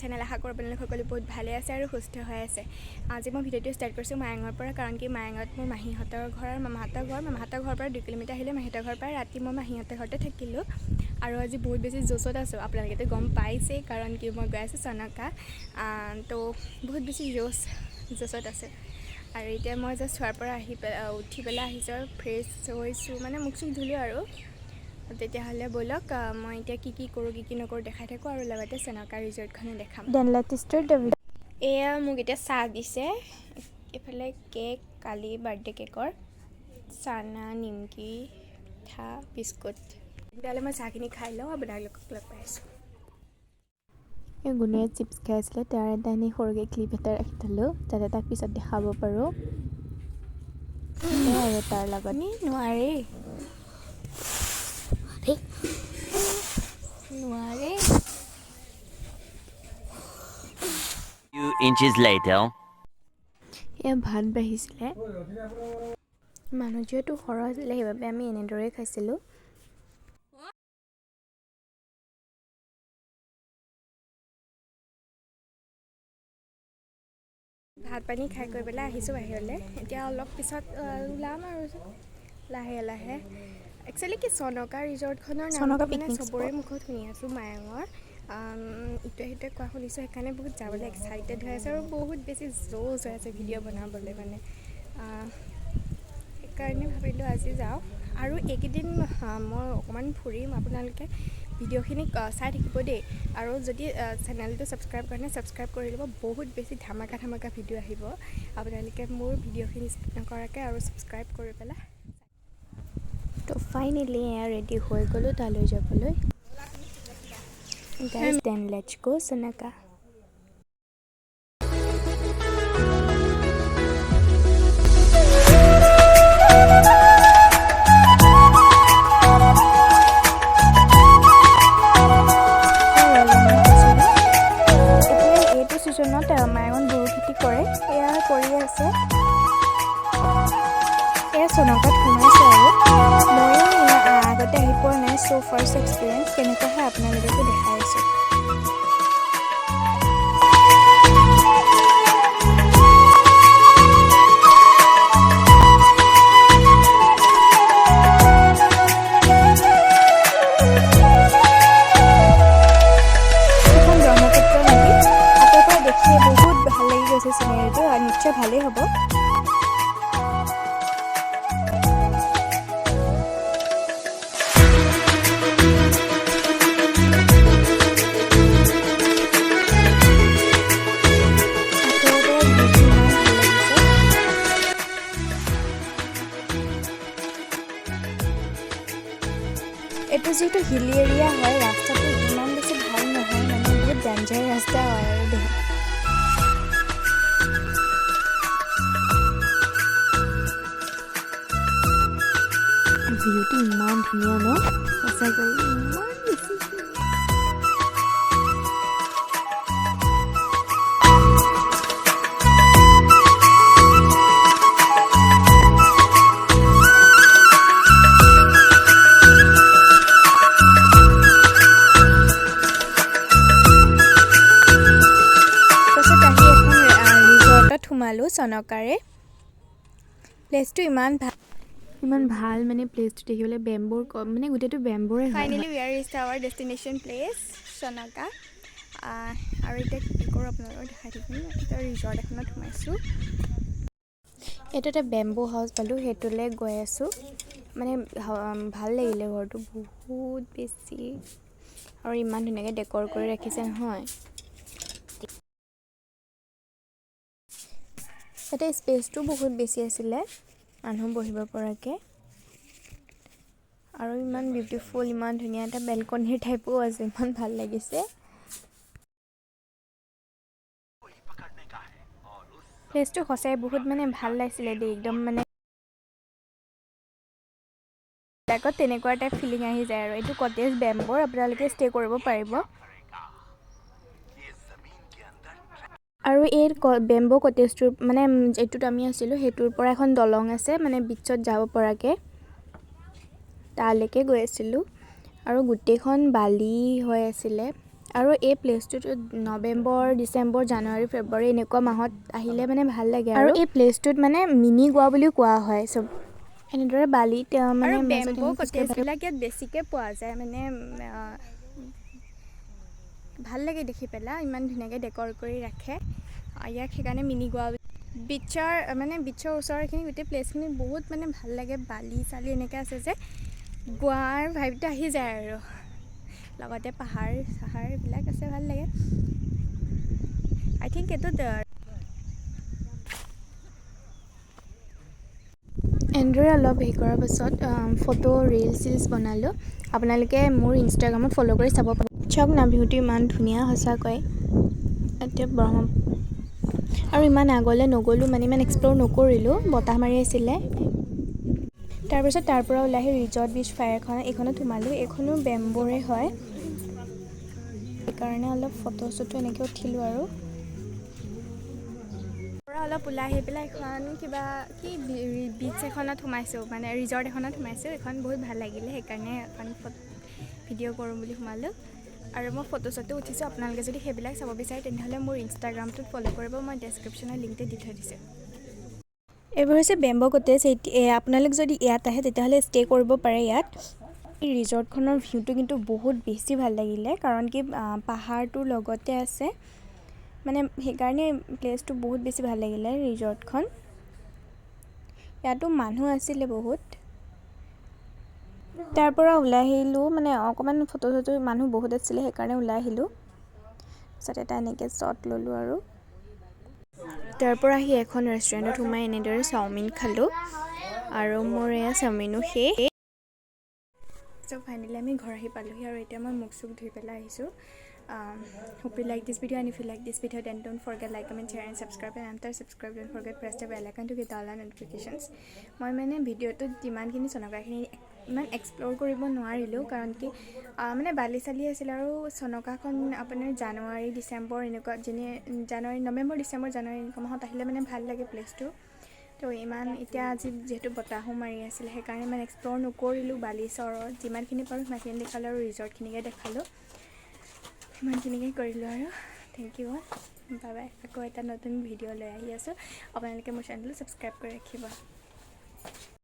Channel আশা কৰোঁ আপোনালোক সকলো বহুত ভালে আছে আৰু সুস্থ হৈ আছে। আজি মই ভিডিঅ'টো ষ্টাৰ্ট কৰিছোঁ মায়ঙৰ পৰা, কাৰণ কি মায়ঙত মোৰ মাহীহঁতৰ ঘৰ আৰু মামাহঁতৰ ঘৰৰ পৰা 2 কিলোমিটাৰ আহিলে মাহীহঁতৰ ঘৰৰ পৰা ৰাতি মই মাহীহঁতৰ ঘৰতে থাকিলোঁ। আৰু আজি বহুত বেছি জোচত আছোঁ, আপোনালোকেতো গম পাইছেই, কাৰণ কি মই গৈ আছোঁ চনকা। তো বহুত বেছি জোচত আছে। আৰু এতিয়া মই জাষ্ট শোৱাৰ পৰা উঠি পেলাই আহিছোঁ আৰু ফ্ৰেছ হৈছোঁ, মানে মুখ চুখ ধুলোঁ আৰু। তেতিয়াহ'লে ব'লক মই এতিয়া কি কৰোঁ কি নকৰোঁ দেখাই থাকোঁ, আৰু লগতে চনকা ৰিজৰ্টখনো দেখাম। এয়া মোক এতিয়া চাহ দিছে, এইফালে কেক, কালি বাৰ্থডে কেকৰ, চানা, নিমকি, পিঠা, বিস্কুট। তেতিয়াহ'লে মই চাহখিনি খাই লওঁ, আপোনালোকক লগ পাই আছোঁ। এই গুণিয়ে চিপছ খাই আছিলে, তাৰ এটা এনেই সৰুকৈ ক্লিপ এটা ৰাখি থ'লোঁ যাতে তাক পিছত দেখাব পাৰোঁ। আৰু তাৰ লগত নোৱাৰে Few inches later. এয়া ভাত বাঢ়িছিলে, মানুহ যিহেতু সৰহ আছিলে সেইবাবে আমি এনেদৰেই খাইছিলোঁ। ভাত পানী খাই কৰি পেলাই আহিছোঁ বাহিৰলৈ। এতিয়া অলপ পিছত ওলাম আৰু লাহে। একচুৱেলি কি চনকা ৰিজৰ্টখনৰ নামটো মানে চবৰে মুখত শুনি আছোঁ মায়ঙৰ, ইটোৱে সিটোৱে কোৱা শুনিছোঁ, সেইকাৰণে বহুত যাবলৈ এক্সাইটেড হৈ আছে আৰু বহুত বেছি জ'চ হৈ আছে ভিডিঅ' বনাবলৈ মানে। সেইকাৰণে ভাবিলোঁ আজি যাওঁ, আৰু এইকেইদিন মই অকণমান ফুৰিম, আপোনালোকে ভিডিঅ'খিনি চাই থাকিব দেই। আৰু যদি চেনেলটো ছাবস্ক্ৰাইব কৰা নাই ছাবস্ক্ৰাইব কৰি ল'ব, বহুত বেছি ধামাকা ভিডিঅ' আহিব। আপোনালোকে মোৰ ভিডিঅ'খিনি স্কিপ নকৰাকৈ আৰু ছাবস্ক্ৰাইব কৰি পেলাই। তো ফাইনেলি এয়া ৰেডি হৈ গ'লোঁ তালৈ যাবলৈ। গাইজ দেন লেটছ গো চনকা। এইটো ছিজনত মায়ঙত গৰু খেতি কৰে, এয়া কৰি আছে। এয়া চনকাত সোমাইছে আৰু ময়ো আগতে আহি পোৱা নাই, চ' ফাৰ্ষ্ট এক্সপিৰিয়েঞ্চ কেনেকুৱা হয় আপোনালোককো দেখাই আছোঁ। এখন ব্ৰহ্মপুত্ৰ নদী, আঁতৰ পৰা দেখিয়ে বহুত ভাল লাগি গৈছে চিনেৰীটো, আৰু নিশ্চয় ভালেই হ'ব। এইটো যিহেতু হিলি এৰিয়া হয়, ৰাস্তাটো ইমান বেছি ভাল নহয়, মানে বহুত ডেঞ্জাৰ ৰাস্তা হয় আৰু দেই। ভিউটো ইমান ধুনীয়া ন, সঁচাকৈ ইমান বেছি। সোমালোঁ চনকাৰে। প্লেচটো ইমান ভাল মানে প্লেচটো দেখিবলৈ, বেম্বুৰ মানে গোটেইটো বেম্বুৰে হয়। Finally we are reached our destination place চনকা। আৰু এতিয়া কি কৰোঁ আপোনালোকক দেখাই থাকিম। এতিয়া ৰিজৰ্ট এখনত সোমাইছোঁ। এইটো এটা বেম্বু হাউচ পালোঁ, সেইটোলৈ গৈ আছোঁ। মানে ভাল লাগিলে ঘৰটো বহুত বেছি, আৰু ইমান ধুনীয়াকৈ ডেক'ৰ কৰি ৰাখিছে নহয়। ইয়াতে স্পেচটো বহুত বেছি আছিলে, মানুহ বহিব পৰাকৈ, আৰু ইমান বিউটিফুল, ইমান ধুনীয়া এটা বেলকনিৰ টাইপো আছে, ইমান ভাল লাগিছে। প্লেচটো সঁচাই বহুত মানে ভাল লাগিছিলে দেই, একদম মানে বেলেগত তেনেকুৱা টাইপ ফিলিং আহি যায়। আৰু এইটো কটেজ বেম্বুৰ, আপোনালোকে ষ্টে কৰিব পাৰিব। আৰু এই বেম্বু কটেজটোৰ মানে যিটোত আমি আছিলোঁ সেইটোৰ পৰা এখন দলং আছে, মানে বিচত যাব পৰাকৈ, তালৈকে গৈ আছিলোঁ। আৰু গোটেইখন বালি হৈ আছিলে, আৰু এই প্লেচটোত নৱেম্বৰ, ডিচেম্বৰ, জানুৱাৰী, ফেব্ৰুৱাৰী এনেকুৱা মাহত আহিলে মানে ভাল লাগে। আৰু এই প্লেচটোত মানে মিনি গোৱা বুলিও কোৱা হয়। চব এনেদৰে বালিত মানে আৰু মাজত বেম্বো কটেজবিলাক ইয়াত বেছিকৈ পোৱা যায়। মানে ভাল লাগে দেখি পেলাই, ইমান ধুনীয়াকৈ ডেকৰ কৰি ৰাখে। ইয়াক সেইকাৰণে মিনি গোৱা বিচৰ ওচৰৰখিনি গোটেই প্লেচখিনি বহুত মানে ভাল লাগে। বালি চালি এনেকৈ আছে যে গোৱাৰ ভাইবটো আহি যায় আৰু লগতে পাহাৰ চাহাৰ এইবিলাক আছে, ভাল লাগে। আই থিংক এইটোত এনেদৰে অলপ হেৰি কৰাৰ পাছত ফটো ৰিলচ বনালোঁ। আপোনালোকে মোৰ ইনষ্টাগ্ৰামত ফ'ল' কৰি চাব পাৰে। চাওক না, ভিউটো ইমান ধুনীয়া সঁচাকৈ। এতিয়া আৰু ইমান আগলৈ নগ'লোঁ, মানে ইমান এক্সপ্ল'ৰ নকৰিলোঁ, বতাহ মাৰি আছিলে। তাৰপিছত তাৰ পৰা ওলাই আহি ৰিজৰ্ট বিচ ফায়াৰখন এইখনত সোমালোঁ। এইখনো বেম্বৰে হয়, সেইকাৰণে অলপ ফটো চটো এনেকৈ উঠিলোঁ। আৰু পৰা অলপ ওলাই আহি পেলাই এখন কিবা বিচ এখনত সোমাইছোঁ, মানে ৰিজৰ্ট এখনত সোমাইছোঁ। এইখন বহুত ভাল লাগিলে, সেইকাৰণে এখন ভিডিঅ' কৰোঁ বুলি সোমালোঁ। আৰু মই ফটো চটো উঠিছোঁ। আপোনালোকে যদি সেইবিলাক চাব বিচাৰে তেনেহ'লে মোৰ ইনষ্টাগ্ৰামটোত ফ'ল' কৰিব, মই ডেছক্ৰিপশ্যনৰ লিংকটো দি থৈ দিছোঁ। এইবোৰ হৈছে বেম্বো কটেজ। আপোনালোক যদি ইয়াত আহে তেতিয়াহ'লে ষ্টে' কৰিব পাৰে ইয়াত। এই ৰিজৰ্টখনৰ ভিউটো কিন্তু বহুত বেছি ভাল লাগিলে, কাৰণ কি পাহাৰটোৰ লগতে আছে, মানে সেইকাৰণে প্লেচটো বহুত বেছি ভাল লাগিলে ৰিজৰ্টখন। ইয়াতো মানুহ আছিলে বহুত। তাৰ পৰা ওলাই আহিলোঁ, মানে অকণমান ফটো চটো মানুহ বহুত আছিলে, সেইকাৰণে ওলাই আহিলোঁ। তাৰপিছত এটা এনেকৈ শ্বট ল'লোঁ। আৰু তাৰ পৰা আহি এখন ৰেষ্টুৰেণ্টত সোমাই এনেদৰে চাওমিন খালোঁ, আৰু মোৰ এয়া চাওমিনো শেষ। চ' ফাইনেলি আমি ঘৰ আহি পালোঁহি, আৰু এতিয়া মই মুখ চুখ ধুই পেলাই আহিছোঁ। Hope you like this video, and if you like this video then don't forget like, comment, share and subscribe, and after subscribe don't forget press the bell icon to get all the notifications. মই মানে ভিডিঅ'টোত যিমানখিনি চনকাখিনি ইমান explore কৰিব নোৱাৰিলোঁ, কাৰণ কি মানে বালি চালি আছিল। আৰু চনকাখন আপোনাৰ জানুৱাৰী, ডিচেম্বৰ এনেকুৱা নৱেম্বৰ, ডিচেম্বৰ, জানুৱাৰী এনেকুৱা মাহত আহিলে মানে ভাল লাগে প্লেচটো। তো এতিয়া আজি যিহেতু বতাহো মাৰি আছিলে, সেইকাৰণে ইমান এক্সপ্ল'ৰ নকৰিলোঁ। বালি চৰত যিমানখিনি পাৰোঁ সিমানখিনি দেখালোঁ, আৰু ৰিজৰ্টখিনিকে দেখালোঁ, সিমানখিনিকে কৰিলোঁ। আৰু thank you all, bye bye. আকৌ এটা নতুন ভিডিঅ' লৈ আহি আছোঁ, আপোনালোকে মোৰ চেনেলটো ছাবস্ক্ৰাইব কৰি ৰাখিব।